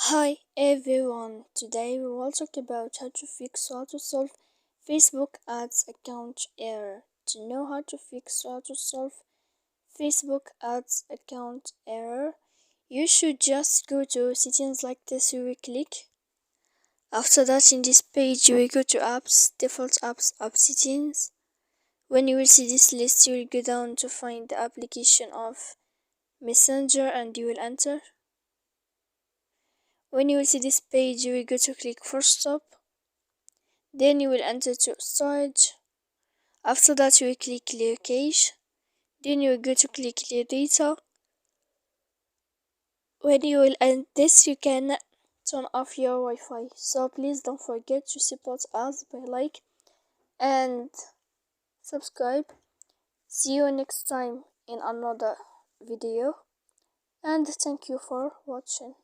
Hi everyone, today we will talk about how to solve Facebook ads account error. To know how to solve Facebook ads account error, you should just go to settings like this. You will click. After that, in this page, you will go to apps, default apps, app settings. When you will see this list, you will go down to find the application of Messenger and you will enter. When you will see this page, you will go to click first stop. Then you will enter to storage. After that, you will click clear cache. Then you will go to click clear data. When you will end this, you can turn off your Wi-Fi. So please don't forget to support us by like and subscribe. See you next time in another video. And thank you for watching.